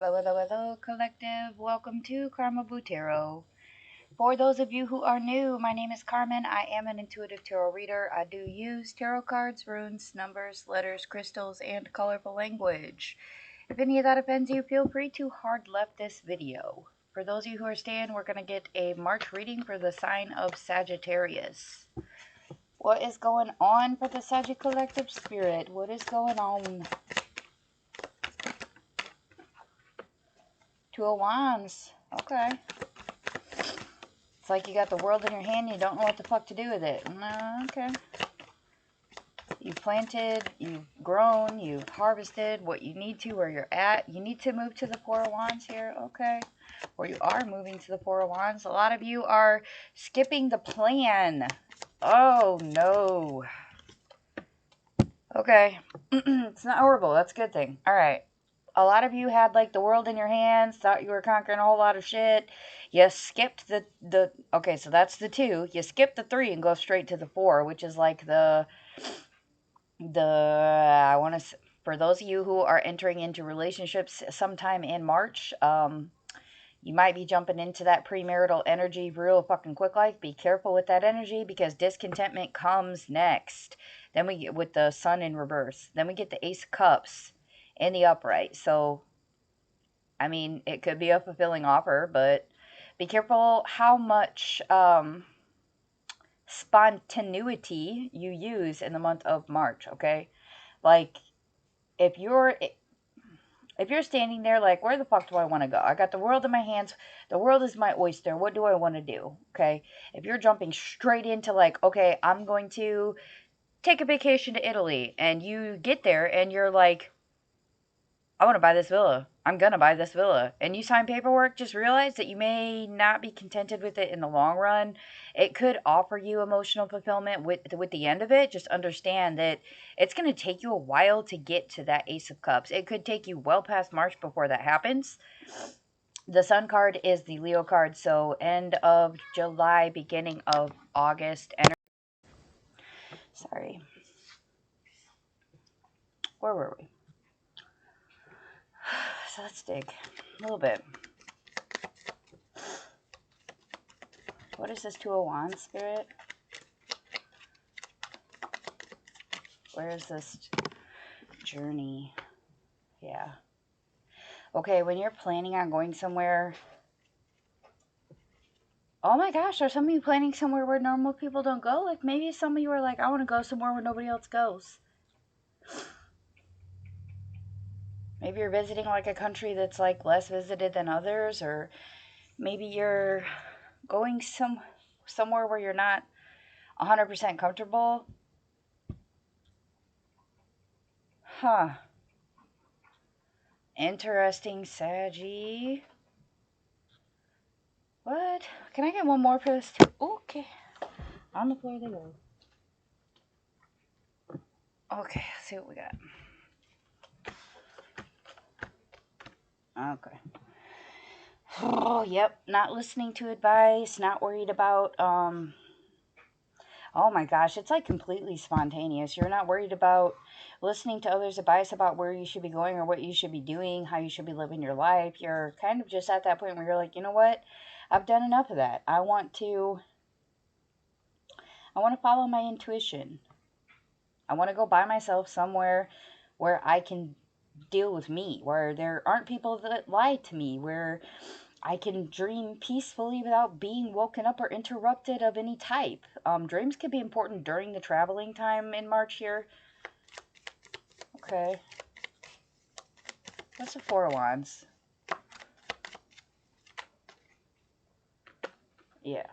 Hello, collective. Welcome to Carmaboo Tarot. For those of you who are new, my name is Carmen. I am an intuitive tarot reader. I do use tarot cards, runes, numbers, letters, crystals, and colorful language. If any of that offends you, feel free to hard left this video. For those of you who are staying, we're going to get a March reading for the sign of Sagittarius. What is going on for the Sagittarius collective spirit? What is going on? Two of Wands. Okay. It's like you got the world in your hand, you don't know what the fuck to do with it. Okay. You've planted, you've grown, you've harvested what you need to, where you're at. You need to move to the Four of Wands here. Okay. Or you are moving to the Four of Wands. A lot of you are skipping the plan. Oh, no. Okay. It's not horrible. That's a good thing. All right. A lot of you had like the world in your hands, thought you were conquering a whole lot of shit. You skipped okay, so that's the 2. You skip the 3 and go straight to the 4, which is like I want to, for those of you who are entering into relationships sometime in March, you might be jumping into that premarital energy real fucking quick like. Be careful with that energy because discontentment comes next. Then we get with the Sun in reverse. Then we get the Ace of Cups in the upright. So, I mean, it could be a fulfilling offer, but be careful how much spontaneity you use in the month of March, okay? Like, if you're standing there like, where the fuck do I want to go? I got the world in my hands. The world is my oyster. What do I want to do? Okay? If you're jumping straight into like, okay, I'm going to take a vacation to Italy, and you get there and you're like, I want to buy this villa. I'm going to buy this villa. And you sign paperwork, just realize that you may not be contented with it in the long run. It could offer you emotional fulfillment with the end of it. Just understand that it's going to take you a while to get to that Ace of Cups. It could take you well past March before that happens. The Sun card is the Leo card, so end of July, beginning of August. Sorry. Where were we? So let's dig a little bit. What is this 2 of Wands, Spirit? Where is this journey? Yeah. Okay, when you're planning on going somewhere... Oh my gosh, are some of you planning somewhere where normal people don't go? Like maybe some of you are like, I want to go somewhere where nobody else goes. Maybe you're visiting like a country that's like less visited than others, or maybe you're going somewhere where you're not 100% comfortable. Huh. Interesting, Saggy. What? Can I get one more for this too? Okay. On the floor they go. Okay, let's see what we got. Okay. Oh, yep. Not listening to advice, not worried about, oh my gosh, it's like completely spontaneous. You're not worried about listening to others' advice about where you should be going or what you should be doing, how you should be living your life. You're kind of just at that point where you're like, you know what? I've done enough of that. I want to follow my intuition. I want to go by myself somewhere where I can deal with me, where there aren't people that lie to me, where I can dream peacefully without being woken up or interrupted of any type. Dreams can be important during the traveling time in March here. Okay. What's the 4 of Wands? Yeah.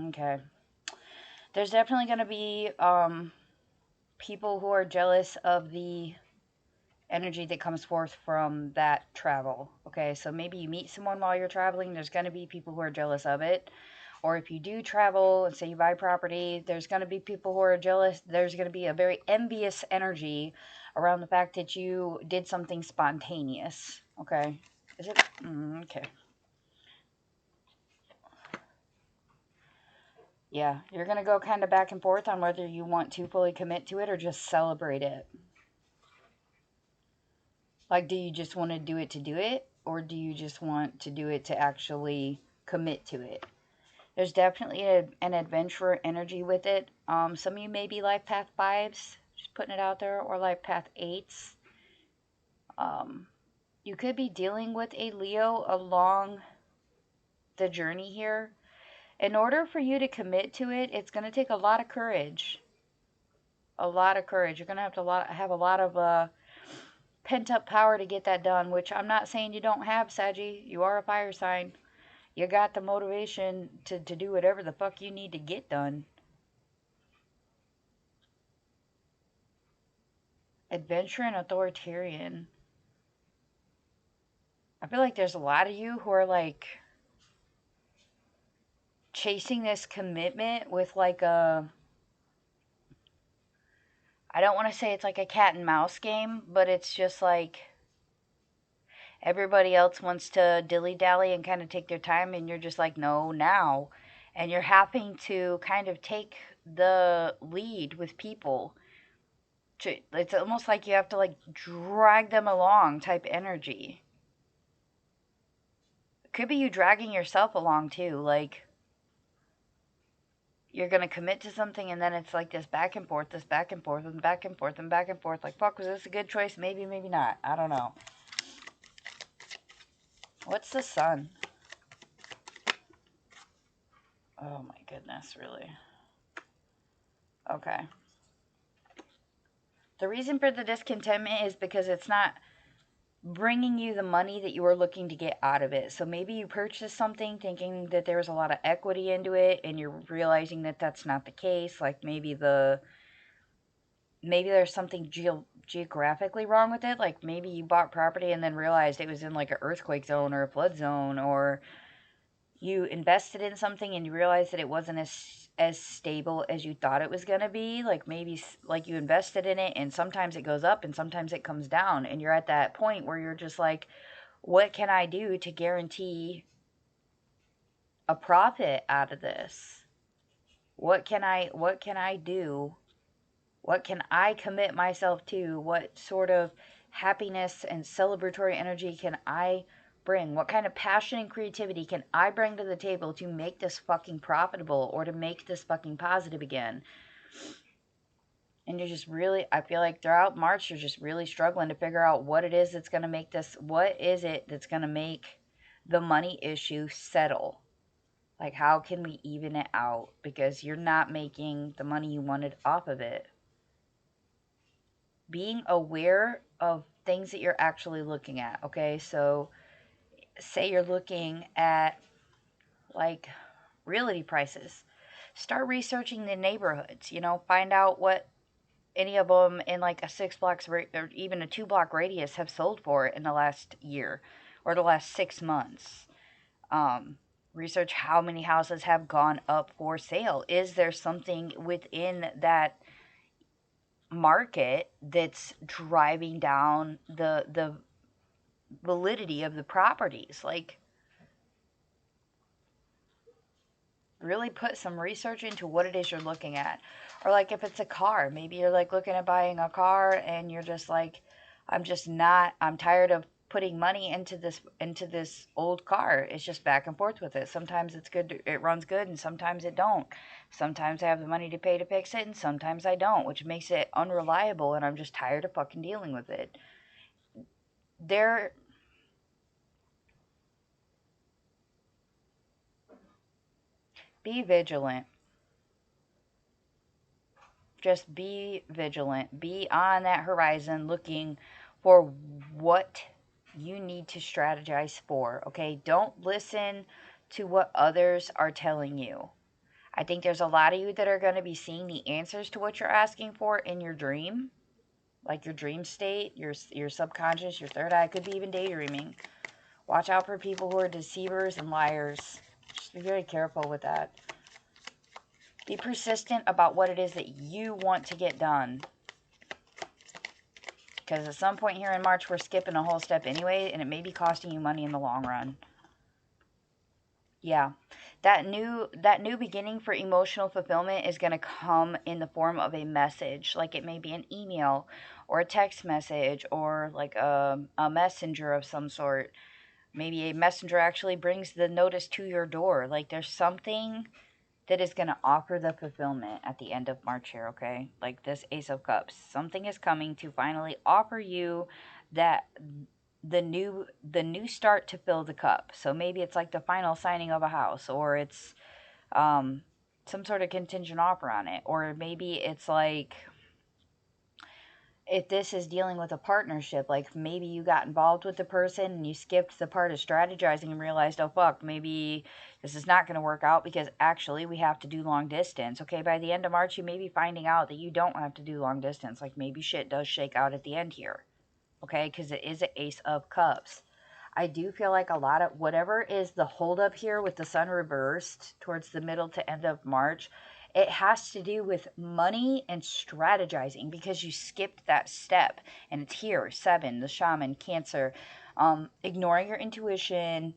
Okay. There's definitely going to be people who are jealous of the energy that comes forth from that travel. Okay, so maybe you meet someone while you're traveling. There's going to be people who are jealous of it. Or if you do travel and say you buy property, there's going to be people who are jealous. There's going to be a very envious energy around the fact that you did something spontaneous. Okay. Is it? Okay. Yeah, you're going to go kind of back and forth on whether you want to fully commit to it or just celebrate it. Like, do you just want to do it? Or do you just want to do it to actually commit to it? There's definitely an adventurer energy with it. Some of you may be life path 5s, just putting it out there, or life path 8s. You could be dealing with a Leo along the journey here. In order for you to commit to it, it's going to take a lot of courage. A lot of courage. You're going to have a lot of pent up power to get that done, which I'm not saying you don't have, Saggy. You are a fire sign. You got the motivation to do whatever the fuck you need to get done. Adventure and authoritarian. I feel like there's a lot of you who are like chasing this commitment with like a, I don't want to say it's like a cat and mouse game, but it's just like everybody else wants to dilly dally and kind of take their time, and you're just like, no, now. And you're having to kind of take the lead with people. It's almost like you have to like drag them along type energy. Could be you dragging yourself along too. Like, you're going to commit to something, and then it's like this back and forth, this back and forth, and back and forth, and back and forth. Like, fuck, was this a good choice? Maybe, maybe not. I don't know. What's the sun? Oh my goodness, really? Okay. The reason for the discontentment is because it's not bringing you the money that you were looking to get out of it. So maybe you purchased something thinking that there was a lot of equity into it, and you're realizing that that's not the case. Like maybe there's something geographically wrong with it. Like maybe you bought property and then realized it was in like an earthquake zone or a flood zone, or you invested in something and you realized that it wasn't as stable as you thought it was going to be. Like maybe like you invested in it and sometimes it goes up and sometimes it comes down, and you're at that point where you're just like, what can I do to guarantee a profit out of this? What can I do? What can I commit myself to? What sort of happiness and celebratory energy can I bring? What kind of passion and creativity can I bring to the table to make this fucking profitable or to make this fucking positive again? And you're just really, I feel like throughout March, you're just really struggling to figure out what it is that's going to make this, what is it that's going to make the money issue settle? Like, how can we even it out? Because you're not making the money you wanted off of it. Being aware of things that you're actually looking at, okay? So, say you're looking at like realty prices. Start researching the neighborhoods, find out what any of them in like a 6 blocks or even a 2 block radius have sold for in the last year or the last 6 months. Research how many houses have gone up for sale. Is there something within that market that's driving down the validity of the properties? Like, really put some research into what it is you're looking at. Or like if it's a car, maybe you're like looking at buying a car and you're just like, I'm tired of putting money into this old car. It's just back and forth with it. Sometimes it's good, it runs good, and sometimes it don't. Sometimes I have the money to pay to fix it, and sometimes I don't, which makes it unreliable, and I'm just tired of fucking dealing with it. There Be vigilant. Just be vigilant. Be on that horizon looking for what you need to strategize for, okay? Don't listen to what others are telling you. I think there's a lot of you that are going to be seeing the answers to what you're asking for in your dream, like your dream state, your subconscious, your third eye, could be even daydreaming. Watch out for people who are deceivers and liars. Just be very careful with that. Be persistent about what it is that you want to get done. Because at some point here in March, we're skipping a whole step anyway, and it may be costing you money in the long run. Yeah. That new beginning for emotional fulfillment is going to come in the form of a message. Like it may be an email or a text message or like a messenger of some sort. Maybe a messenger actually brings the notice to your door. Like there's something that is going to offer the fulfillment at the end of March here, okay? Like this Ace of Cups. Something is coming to finally offer you that the new start to fill the cup. So maybe it's like the final signing of a house, or it's um some sort of contingent offer on it, or maybe it's like if this is dealing with a partnership, like maybe you got involved with the person and you skipped the part of strategizing and realized, oh fuck, maybe this is not going to work out because actually we have to do long distance. Okay, by the end of March, you may be finding out that you don't have to do long distance. Like maybe shit does shake out at the end here. Okay, because it is an Ace of Cups. I do feel like a lot of whatever is the holdup here with the sun reversed towards the middle to end of March, it has to do with money and strategizing because you skipped that step. And it's here, seven, the shaman, Cancer, ignoring your intuition,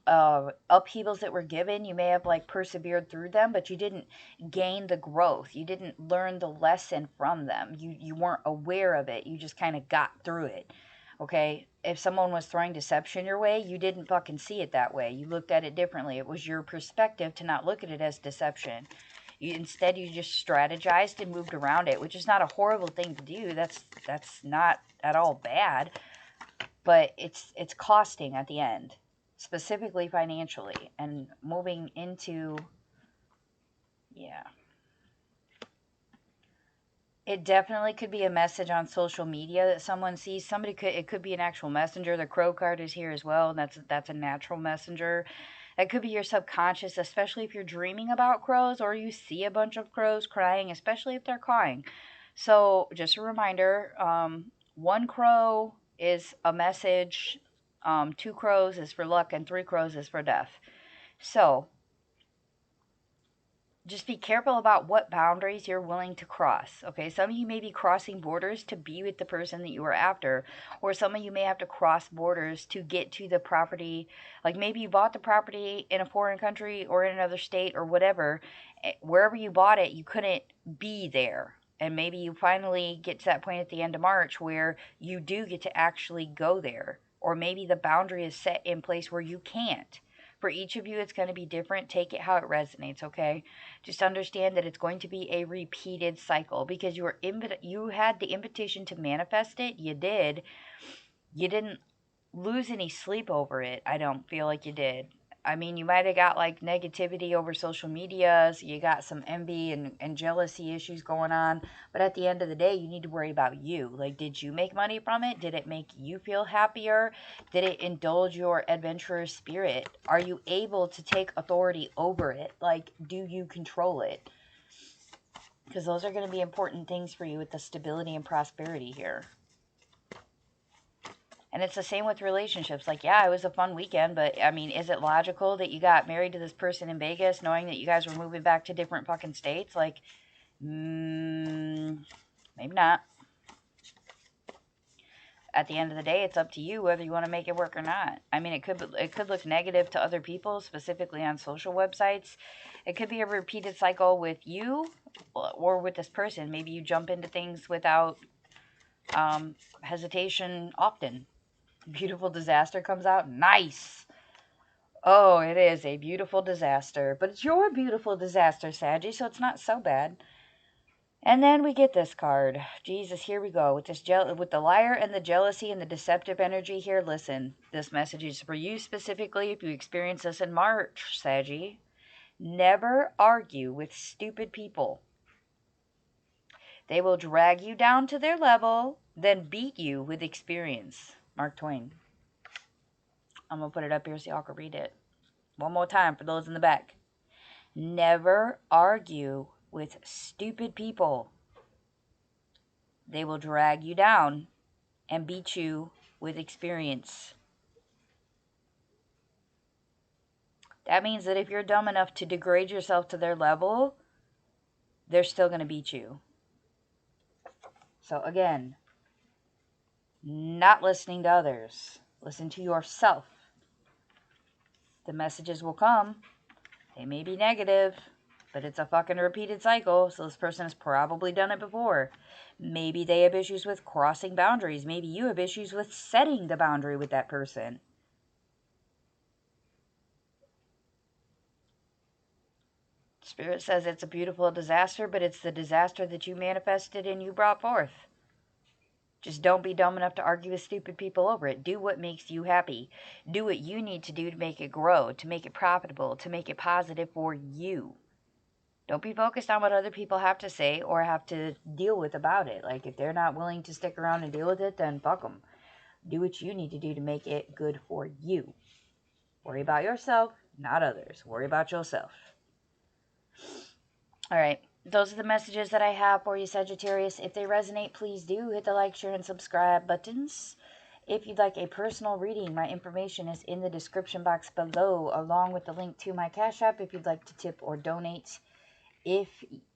upheavals that were given. You may have like persevered through them, but you didn't gain the growth. You didn't learn the lesson from them. You weren't aware of it. You just kind of got through it. Okay? If someone was throwing deception your way, you didn't fucking see it that way. You looked at it differently. It was your perspective to not look at it as deception. Instead, you just strategized and moved around it, which is not a horrible thing to do. That's not at all bad, but it's costing at the end, specifically financially, and moving into, yeah, it definitely could be a message on social media that someone sees. Somebody could, it could be an actual messenger. The crow card is here as well, and that's a natural messenger. That could be your subconscious, especially if you're dreaming about crows or you see a bunch of crows crying, especially if they're cawing. So just a reminder, one crow is a message, two crows is for luck, and three crows is for death. So just be careful about what boundaries you're willing to cross. Okay, some of you may be crossing borders to be with the person that you are after, or some of you may have to cross borders to get to the property. Like maybe you bought the property in a foreign country or in another state or whatever. Wherever you bought it, you couldn't be there. And maybe you finally get to that point at the end of March where you do get to actually go there. Or maybe the boundary is set in place where you can't. For each of you, it's going to be different. Take it how it resonates, okay? Just understand that it's going to be a repeated cycle because you had the invitation to manifest it. You did. You didn't lose any sleep over it. I don't feel like you did. I mean, you might have got like negativity over social media, so you got some envy and jealousy issues going on. But at the end of the day, you need to worry about you. Like, did you make money from it? Did it make you feel happier? Did it indulge your adventurous spirit? Are you able to take authority over it? Like, do you control it? Because those are going to be important things for you with the stability and prosperity here. And it's the same with relationships. Like, yeah, it was a fun weekend, but I mean, is it logical that you got married to this person in Vegas knowing that you guys were moving back to different fucking states? Like, maybe not. At the end of the day, it's up to you whether you want to make it work or not. I mean, it could look negative to other people, specifically on social websites. It could be a repeated cycle with you or with this person. Maybe you jump into things without hesitation often. Beautiful disaster comes out. Nice. Oh, it is a beautiful disaster. But it's your beautiful disaster, Saggy, so it's not so bad. And then we get this card. Jesus, here we go. With this with the liar and the jealousy and the deceptive energy here. Listen, this message is for you specifically if you experience this in March, Saggy. Never argue with stupid people. They will drag you down to their level, then beat you with experience. Mark Twain. I'm going to put it up here so y'all can read it. One more time for those in the back. Never argue with stupid people. They will drag you down and beat you with experience. That means that if you're dumb enough to degrade yourself to their level, they're still going to beat you. So again, not listening to others. Listen to yourself. The messages will come. They may be negative, but it's a fucking repeated cycle, so this person has probably done it before. Maybe they have issues with crossing boundaries. Maybe you have issues with setting the boundary with that person. Spirit says it's a beautiful disaster, but it's the disaster that you manifested and you brought forth. Just don't be dumb enough to argue with stupid people over it. Do what makes you happy. Do what you need to do to make it grow, to make it profitable, to make it positive for you. Don't be focused on what other people have to say or have to deal with about it. Like, if they're not willing to stick around and deal with it, then fuck them. Do what you need to do to make it good for you. Worry about yourself, not others. Worry about yourself. All right. Those are the messages that I have for you, Sagittarius. If they resonate, please do hit the like, share, and subscribe buttons. If you'd like a personal reading, my information is in the description box below, along with the link to my Cash App if you'd like to tip or donate. If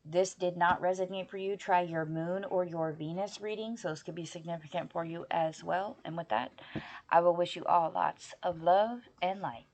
this did not resonate for you, try your moon or your Venus reading. So this could be significant for you as well. And with that, I will wish you all lots of love and light.